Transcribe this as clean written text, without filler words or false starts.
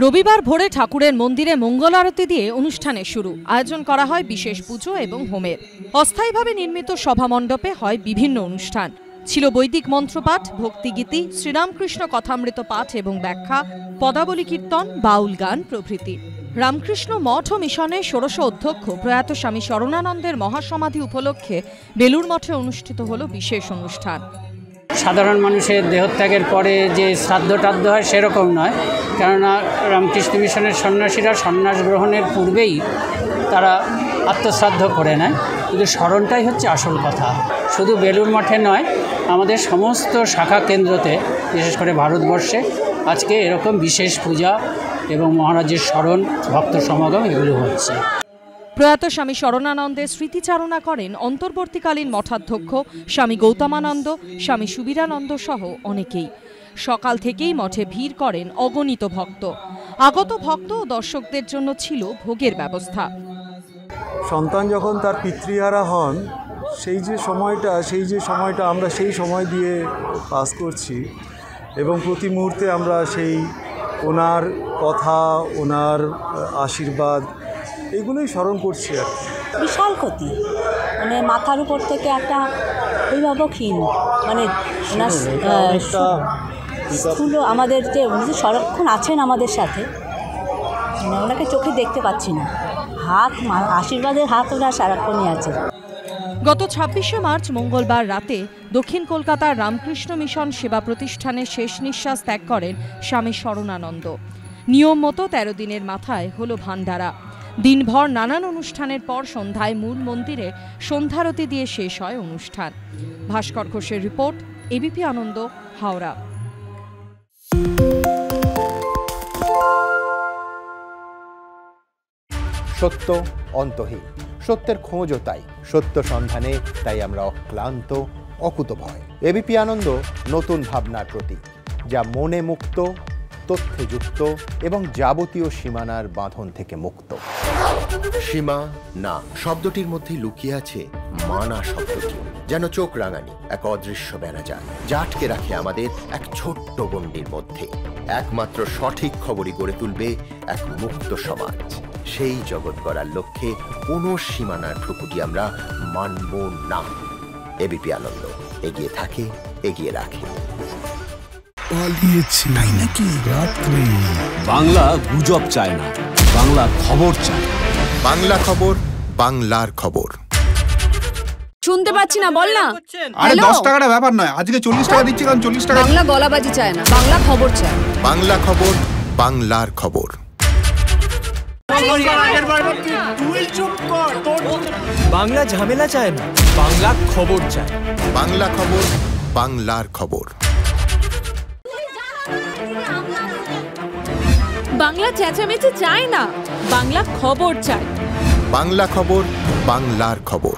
রবিবার ভোরে ঠাকুরের মন্দিরে মঙ্গল আরতি দিয়ে অনুষ্ঠানের শুরু। আয়োজন করা হয় বিশেষ পুজো এবং হোমের। অস্থায়ীভাবে নির্মিত সভামণ্ডপে হয় বিভিন্ন অনুষ্ঠান। ছিল বৈদিক মন্ত্রপাঠ, ভক্তিগীতি, শ্রীরামকৃষ্ণ কথামৃত পাঠ এবং ব্যাখ্যা, পদাবলী কীর্তন, বাউল গান প্রভৃতি। রামকৃষ্ণ মঠ ও মিশনের ষোড়শ অধ্যক্ষ প্রয়াত স্বামী শরণানন্দের মহাসমাধি উপলক্ষে বেলুর মঠে অনুষ্ঠিত হল বিশেষ অনুষ্ঠান। সাধারণ মানুষের দেহত্যাগের পরে যে শ্রাদ্ধ টাদ্ধ হয় সেরকম নয়, কেননা রামকৃষ্ণ মিশনের সন্ন্যাসীরা সন্ন্যাস গ্রহণের পূর্বেই তারা আত্মশ্রাদ্ধ করে নেয়। কিন্তু স্মরণটাই হচ্ছে আসল কথা। শুধু বেলুর মঠে নয়, আমাদের সমস্ত শাখা কেন্দ্রতে, বিশেষ করে ভারতবর্ষে আজকে এরকম বিশেষ পূজা এবং মহারাজের স্মরণ, ভক্ত সমাগম এগুলো হচ্ছে। প্রয়াত স্বামী শরণানন্দের স্মৃতিচারণা করেন অন্তর্বর্তীকালীন মঠাধ্যক্ষ স্বামী গৌতমানন্দ, স্বামী সুবীরানন্দ সহ অনেকেই। সকাল থেকেই মঠে ভিড় করেন অগণিত ভক্ত। আগত ভক্ত ও দর্শকদের জন্য ছিল ভোগের ব্যবস্থা। সন্তান যখন তার পিতৃহারা হন, সেই যে সময়টা আমরা সেই সময় দিয়ে পাস করছি এবং প্রতি মুহূর্তে আমরা সেই ওনার কথা, ওনার আশীর্বাদ এগুলোই স্মরণ করছি। আর বিশাল ক্ষতি, মানে মাথার উপর থেকে একটা অভিভাবকহীন, মানে স্থূল আমাদের যে উনি সংরক্ষণ আছেন আমাদের সাথে, মানে ওনাকে চোখে দেখতে পাচ্ছি না। হাত, আশীর্বাদের হাত ওনার সারাক্ষণই আছে। গত 26শে মার্চ মঙ্গলবার রাতে দক্ষিণ কলকাতার রামকৃষ্ণ মিশন সেবা প্রতিষ্ঠানে শেষ নিঃশ্বাস ত্যাগ করেন স্বামী শরণানন্দ। নিয়ম মতো 13 দিনের মাথায় হল ভান্ডারা। দিনভর নানান অনুষ্ঠানের পর সন্ধ্যায় মূল মন্দিরে সন্ধ্যারতি দিয়ে শেষ হয় অনুষ্ঠান। ভাস্কর ঘোষের রিপোর্ট, এবিপি আনন্দ, হাওড়া। সত্য অন্তহীন, সত্যের খোঁজও তাই। সত্য সন্ধানে তাই আমরা অক্লান্ত, অকুতভয়। এবিপি আনন্দ নতুন ভাবনার প্রতীক, যা মনে মুক্ত, তথ্যে যুক্ত এবং যাবতীয় সীমানার বাঁধন থেকে মুক্ত। সীমা না শব্দটির মধ্যেই লুকিয়ে আছে মানা শব্দটি, যেন চোখ রাঙানি এক অদৃশ্য বেড়াজাল, যা আটকে রাখে আমাদের এক ছোট্ট গণ্ডির মধ্যে। একমাত্র সঠিক খবরই গড়ে তুলবে এক মুক্ত সমাজ। সেই জগৎ গড়ার লক্ষ্যে কোনো সীমানার ঠুকুটি আমরা মানব না। এবিপি আনন্দ এগিয়ে থাকে, এগিয়ে রাখে। তাই নাকি? বাংলা গুজব চায় না, বাংলা খবর চায়। বাংলা খবর, বাংলার খবর। শুনতে পাচ্ছি না, বল না। আরে 10 টাকাটা ব্যাপার নয়, আজকে 40 টাকা দিচ্ছি, কারণ 40 টাকা। বাংলা গলাবাজি চায় না, বাংলা খবর চায়। বাংলা খবর, বাংলার খবর। বাংলা ঝামেলা চায় না, বাংলা খবর চায়। বাংলা খবর, বাংলার খবর। বাংলা চেঁচামেচি চায় না, বাংলা খবর চায়। বাংলা খবর, বাংলার খবর।